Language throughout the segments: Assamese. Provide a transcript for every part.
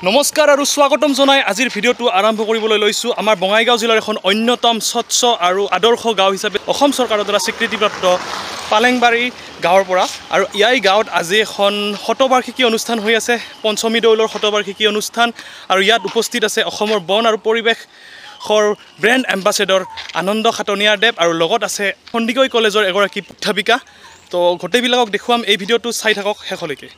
নমস্কাৰ আৰু স্বাগতম জনাই আজিৰ ভিডিঅ'টো আৰম্ভ কৰিবলৈ লৈছোঁ আমাৰ বঙাইগাঁও জিলাৰ এখন অন্যতম স্বচ্ছ আৰু আদৰ্শ গাঁও হিচাপে অসম চৰকাৰৰ দ্বাৰা স্বীকৃতিপ্ৰাপ্ত পালেংবাৰী গাঁৱৰ পৰা আৰু ইয়াই গাঁৱত আজি এখন শতবাৰ্ষিকী অনুষ্ঠান হৈ আছে পঞ্চমী দৌলৰ শতবাৰ্ষিকী অনুষ্ঠান আৰু ইয়াত উপস্থিত আছে অসমৰ বন আৰু পৰিৱেশৰ ব্ৰেণ্ড এম্বাছেডৰ আনন্দ খাটনিয়াৰদেৱ আৰু লগত আছে সন্দিকৈ কলেজৰ এগৰাকী অধ্যাপিকা তো গোটেইবিলাকক দেখুৱাম এই ভিডিঅ'টো চাই থাকক শেষলৈকে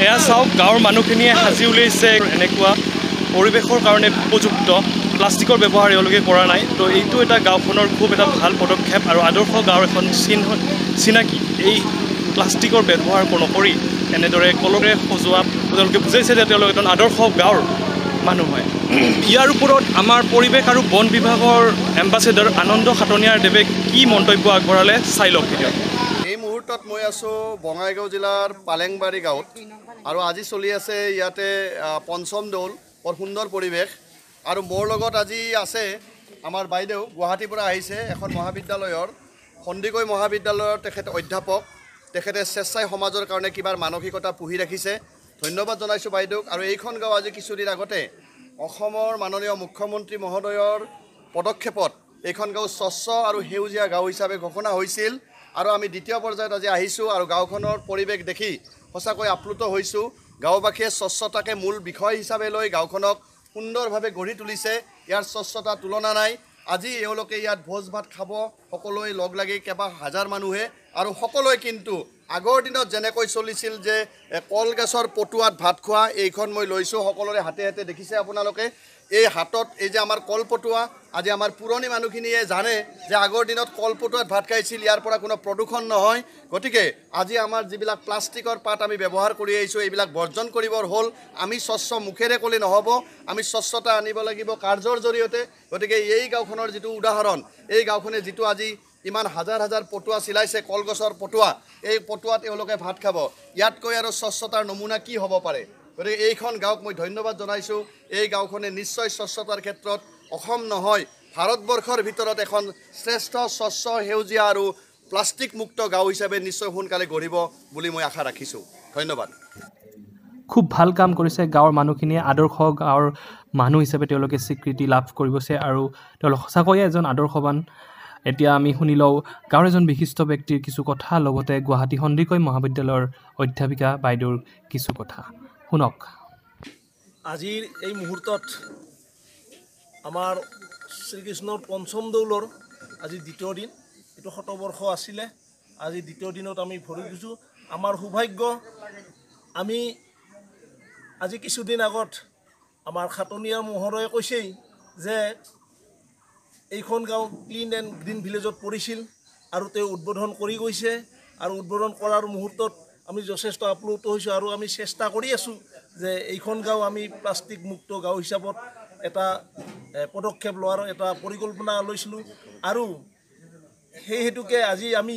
এয়া চাওক গাঁৱৰ মানুহখিনিয়ে সাজি উলিয়াইছে এনেকুৱা পৰিৱেশৰ কাৰণে উপযুক্ত প্লাষ্টিকৰ ব্যৱহাৰ এওঁলোকে কৰা নাই তো এইটো এটা গাঁওখনৰ খুব এটা ভাল পদক্ষেপ আৰু আদৰ্শ গাঁৱৰ এখন চিনাকি এই প্লাষ্টিকৰ ব্যৱহাৰ নকৰি এনেদৰে কলৰে সজোৱা তেওঁলোকে বুজাইছে যে তেওঁলোক এজন আদৰ্শ গাঁৱৰ মানুহ হয় ইয়াৰ ওপৰত আমাৰ পৰিৱেশ আৰু বন বিভাগৰ এম্বাছেডৰ আনন্দ খাটনিয়াৰদেৱে কি মন্তব্য আগবঢ়ালে চাই লওক ভিডিঅ'। এই মুহূৰ্তত মই আছোঁ বঙাইগাঁও জিলাৰ পালেংবাৰী গাঁৱত আৰু আজি চলি আছে ইয়াতে পঞ্চম দৌল বৰ সুন্দৰ পৰিৱেশ আৰু মোৰ লগত আজি আছে আমাৰ বাইদেউ গুৱাহাটীৰ পৰা আহিছে এখন মহাবিদ্যালয়ৰ সন্দিকৈ মহাবিদ্যালয়ৰ তেখেত অধ্যাপক তেখেতে স্বেচ্ছাই সমাজৰ কাৰণে কিবা মানসিকতা পুহি ৰাখিছে ধন্যবাদ জনাইছোঁ বাইদেউক আৰু এইখন গাঁও আজি কিছুদিন আগতে অসমৰ মাননীয় মুখ্যমন্ত্ৰী মহোদয়ৰ পদক্ষেপত এইখন গাঁও স্বচ্ছ আৰু সেউজীয়া গাঁও হিচাপে ঘোষণা হৈছিল আৰু আমি দ্বিতীয় পৰ্যায়ত আজি আহিছোঁ আৰু গাঁওখনৰ পৰিৱেশ দেখি সঁচাকৈ আপ্লুত হৈছোঁ গাঁওবাসীয়ে স্বচ্ছতাকে মূল বিষয় হিচাপে লৈ গাঁওখনক সুন্দৰভাৱে গঢ়ি তুলিছে ইয়াৰ স্বচ্ছতা তুলনা নাই আজি এওঁলোকে ইয়াত ভোজ ভাত খাব সকলোৱে লগ লাগি কেইবা হাজাৰ মানুহে আৰু সকলোৱে কিন্তু আগৰ দিনত যেনেকৈ চলিছিল যে কলগেছৰ পটুৱাত ভাত খোৱা এইখন মই লৈছোঁ সকলোৰে হাতে হাতে দেখিছে আপোনালোকে এই হাতত এই যে আমাৰ কলপটুৱা আজি আমাৰ পুৰণি মানুহখিনিয়ে জানে যে আগৰ দিনত কলপটুৱাত ভাত খাইছিল ইয়াৰ পৰা কোনো প্ৰদূষণ নহয় গতিকে আজি আমাৰ যিবিলাক প্লাষ্টিকৰ পাত আমি ব্যৱহাৰ কৰি আহিছোঁ এইবিলাক বৰ্জন কৰিবৰ হ'ল আমি স্বচ্ছ মুখেৰে ক'লে নহ'ব আমি স্বচ্ছতা আনিব লাগিব কাৰ্যৰ জৰিয়তে গতিকে এই গাঁওখনৰ যিটো উদাহৰণ এই গাঁওখনে যিটো আজি ইমান হাজাৰ হাজাৰ পটুৱা চিলাইছে কলগছৰ পটুৱা এই পটুৱাত তেওঁলোকে ভাত খাব ইয়াতকৈ আৰু স্বচ্ছতাৰ নমুনা কি হ'ব পাৰে গতিকে এইখন গাঁৱক মই ধন্যবাদ জনাইছোঁ এই গাঁওখনে নিশ্চয় স্বচ্ছতাৰ ক্ষেত্ৰত অসম নহয় ভাৰতবৰ্ষৰ ভিতৰত এখন শ্ৰেষ্ঠ স্বচ্ছ সেউজীয়া আৰু প্লাষ্টিক মুক্ত গাঁও হিচাপে নিশ্চয় সোনকালে গঢ়িব বুলি মই আশা ৰাখিছোঁ ধন্যবাদ খুব ভাল কাম কৰিছে গাঁৱৰ মানুহখিনিয়ে আদৰ্শ গাঁৱৰ মানুহ হিচাপে তেওঁলোকে স্বীকৃতি লাভ কৰিছে আৰু তেওঁলোক সঁচাকৈয়ে এজন আদৰ্শৱান এতিয়া আমি শুনি লওঁ গাঁৱৰ এজন বিশিষ্ট ব্যক্তিৰ কিছু কথা লগতে গুৱাহাটী সন্দিকৈ মহাবিদ্যালয়ৰ অধ্যাপিকা বাইদেউৰ কিছু কথা শুনক আজিৰ এই মুহূৰ্তত আমাৰ শ্ৰীকৃষ্ণৰ পঞ্চম দৌলৰ আজি দ্বিতীয় দিন এইটো শতবৰ্ষ আছিলে আজি দ্বিতীয় দিনত আমি ভৰি দিছোঁ আমাৰ সৌভাগ্য আমি আজি কিছুদিন আগত আমাৰ খাটনিয়াৰ মহোদয়ে কৈছেই যে এইখন গাঁও ক্লিন এণ্ড গ্ৰীণ ভিলেজত পৰিছিল আৰু তেওঁ উদ্বোধন কৰি গৈছে আৰু উদ্বোধন কৰাৰ মুহূৰ্তত আমি যথেষ্ট আপ্লুত হৈছোঁ আৰু আমি চেষ্টা কৰি আছোঁ যে এইখন গাঁও আমি প্লাষ্টিক মুক্ত গাঁও হিচাপত এটা পদক্ষেপ লোৱাৰ এটা পৰিকল্পনা লৈছিলোঁ আৰু সেই হেতুকে আজি আমি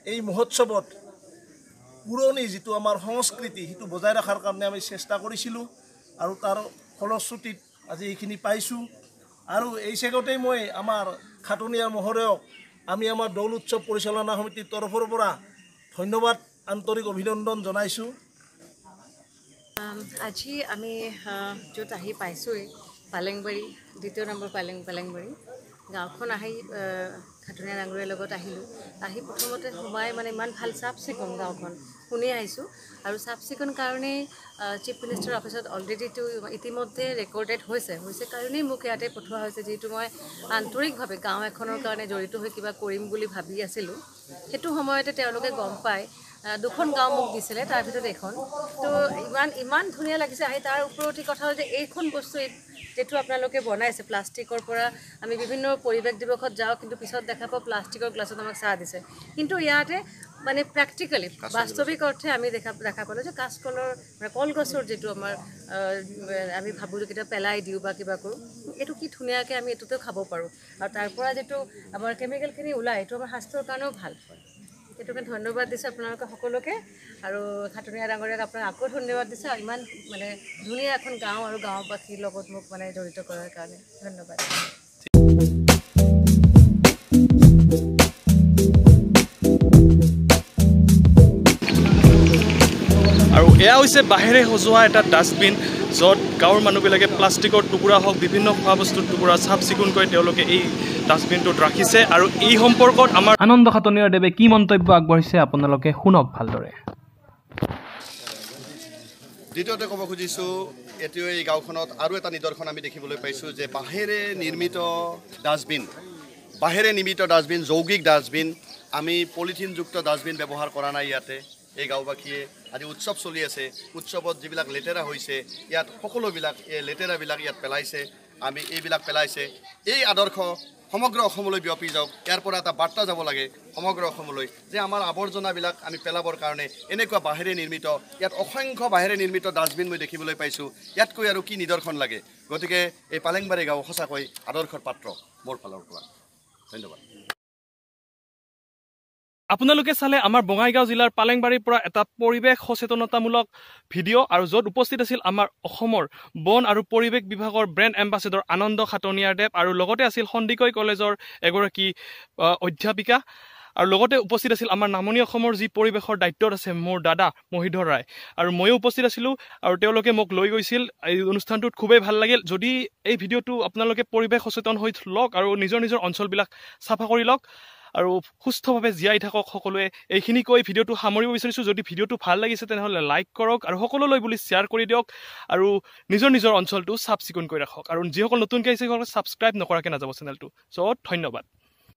এই মহোৎসৱত পুৰণি যিটো আমাৰ সংস্কৃতি সেইটো বজাই ৰখাৰ কাৰণে আমি চেষ্টা কৰিছিলোঁ আৰু তাৰ ফলশ্ৰুতিত আজি এইখিনি পাইছোঁ আৰু এই চেগতেই মই আমাৰ খাটনিয়াৰ মহোদয়ক আমি আমাৰ দৌল উৎসৱ পৰিচালনা সমিতিৰ তৰফৰ পৰা ধন্যবাদ আন্তৰিক অভিনন্দন জনাইছোঁ আজি আমি য'ত আহি পাইছোঁৱেই পালেংবাৰী দ্বিতীয় নম্বৰ পালেংবাৰী গাঁওখন আহি খাটনিয়া ডাঙৰীয়াৰ লগত আহিলোঁ আহি প্ৰথমতে সোমাই মানে ইমান ভাল চাফ চিকুণ গাঁওখন শুনি আহিছোঁ আৰু চাফ চিকুণ কাৰণেই চিফ মিনিষ্টাৰ অফিচত অলৰেডিটো ইতিমধ্যে ৰেকৰ্ডেড হৈছে কাৰণেই মোক ইয়াতে পঠোৱা হৈছে যিহেতু মই আন্তৰিকভাৱে গাঁও এখনৰ কাৰণে জড়িত হৈ কিবা কৰিম বুলি ভাবি আছিলোঁ সেইটো সময়তে তেওঁলোকে গম পায় দুখন গাঁও মোক দিছিলে তাৰ ভিতৰত এখন তো ইমান ধুনীয়া লাগিছে আহি তাৰ ওপৰতে কথা হ'ল যে এইখন বস্তু যেটো আপোনালোকে বনাইছে প্লাষ্টিকৰ পৰা আমি বিভিন্ন পৰিৱেশ দিৱসত যাওঁ কিন্তু পিছত দেখা পাওঁ প্লাষ্টিকৰ গ্লাছত আমাক চাহ দিছে কিন্তু ইয়াতে মানে প্ৰেক্টিকেলি বাস্তৱিক অৰ্থে আমি দেখা পালোঁ যে কাঁচকলৰ মানে কলগছৰ যেটো আমাৰ আমি ভাবোঁ যে কেতিয়াবা পেলাই দিওঁ বা কিবা কৰোঁ এইটো কি ধুনীয়াকৈ আমি এইটোতে খাব পাৰোঁ আৰু তাৰ পৰা যেটো আমাৰ কেমিকেলখিনি ওলায় এইটো আমাৰ স্বাস্থ্যৰ কাৰণেও ভাল এইটোকে ধন্যবাদ দিছোঁ আপোনালোকে সকলোকে আৰু খাটনীয়া ডাঙৰীয়াক আপোনাক আকৌ ধন্যবাদ দিছোঁ ইমান মানে ধুনীয়া এখন গাঁও আৰু গাঁওবাসীৰ লগত মোক মানে জড়িত কৰাৰ কাৰণে ধন্যবাদ আৰু এয়া হৈছে বাঁহেৰে সজোৱা এটা ডাষ্টবিন য'ত গাঁৱৰ মানুহবিলাকে প্লাষ্টিকৰ টুকুৰা হওক বিভিন্ন খোৱা বস্তুৰ টুকুৰা চাফ চিকুণকৈ তেওঁলোকে এই ডাষ্টবিনটোত ৰাখিছে আৰু এই সম্পৰ্কত আমাৰ আনন্দ খাটনীয়াৰ দেৱে কি মন্তব্য আগবঢ়াইছে আপোনালোকে শুনক ভালদৰে দ্বিতীয়তে ক'ব খুজিছোঁ এতিয়া এই গাঁওখনত আৰু এটা নিদৰ্শন আমি দেখিবলৈ পাইছোঁ যে বাঁহেৰে নিৰ্মিত ডাষ্টবিন যৌগিক ডাষ্টবিন আমি পলিথিনযুক্ত ডাষ্টবিন ব্যৱহাৰ কৰা নাই ইয়াতে এই গাঁওবাসীয়ে আজি উৎসৱ চলি আছে উৎসৱত যিবিলাক লেতেৰা হৈছে ইয়াত সকলোবিলাক এই লেতেৰাবিলাক ইয়াত পেলাইছে আমি এইবিলাক পেলাইছে এই আদৰ্শ সমগ্ৰ অসমলৈ বিয়পি যাওক ইয়াৰ পৰা এটা বাৰ্তা যাব লাগে সমগ্ৰ অসমলৈ যে আমাৰ আৱৰ্জনাবিলাক আমি পেলাবৰ কাৰণে এনেকুৱা বাঁহেৰে নিৰ্মিত ইয়াত অসংখ্য বাঁহেৰে নিৰ্মিত ডাষ্টবিন মই দেখিবলৈ পাইছোঁ ইয়াতকৈ আৰু কি নিদৰ্শন লাগে গতিকে এই পালেংবাৰী গাঁও সঁচাকৈ আদৰ্শৰ পাত্ৰ মোৰ ফালৰ পৰা ধন্যবাদ আপোনালোকে চালে আমাৰ বঙাইগাঁও জিলাৰ পালেংবাৰীৰ পৰা এটা পৰিৱেশ সচেতনতামূলক ভিডিঅ' আৰু য'ত উপস্থিত আছিল আমাৰ অসমৰ বন আৰু পৰিৱেশ বিভাগৰ ব্ৰেণ্ড এম্বাছেডৰ আনন্দ খাটনীয়াৰ দেৱ আৰু লগতে আছিল সন্দিকৈ কলেজৰ এগৰাকী অধ্যাপিকা আৰু লগতে উপস্থিত আছিল আমাৰ নামনি অসমৰ যি পৰিৱেশৰ দায়িত্বত আছে মোৰ দাদা মহিধৰ ৰায় আৰু ময়ো উপস্থিত আছিলোঁ আৰু তেওঁলোকে মোক লৈ গৈছিল এই অনুষ্ঠানটোত খুবেই ভাল লাগিল যদি এই ভিডিঅ'টো আপোনালোকে পৰিৱেশ সচেতন হৈ লওক আৰু নিজৰ নিজৰ অঞ্চলবিলাক চাফা কৰি লওক আৰু সুস্থভাৱে জীয়াই থাকক সকলোৱে এইখিনি কৈ ভিডিঅ'টো সামৰিব বিচাৰিছোঁ যদি ভিডিঅ'টো ভাল লাগিছে তেনেহ'লে লাইক কৰক আৰু সকলোলৈ বুলি শ্বেয়াৰ কৰি দিয়ক আৰু নিজৰ নিজৰ অঞ্চলটো চাফ চিকুণ কৰি ৰাখক আৰু যিসকল নতুনকৈ আহিছে সেইসকলে ছাবস্ক্ৰাইব নকৰাকৈ নাযাব চেনেলটো চ' ধন্যবাদ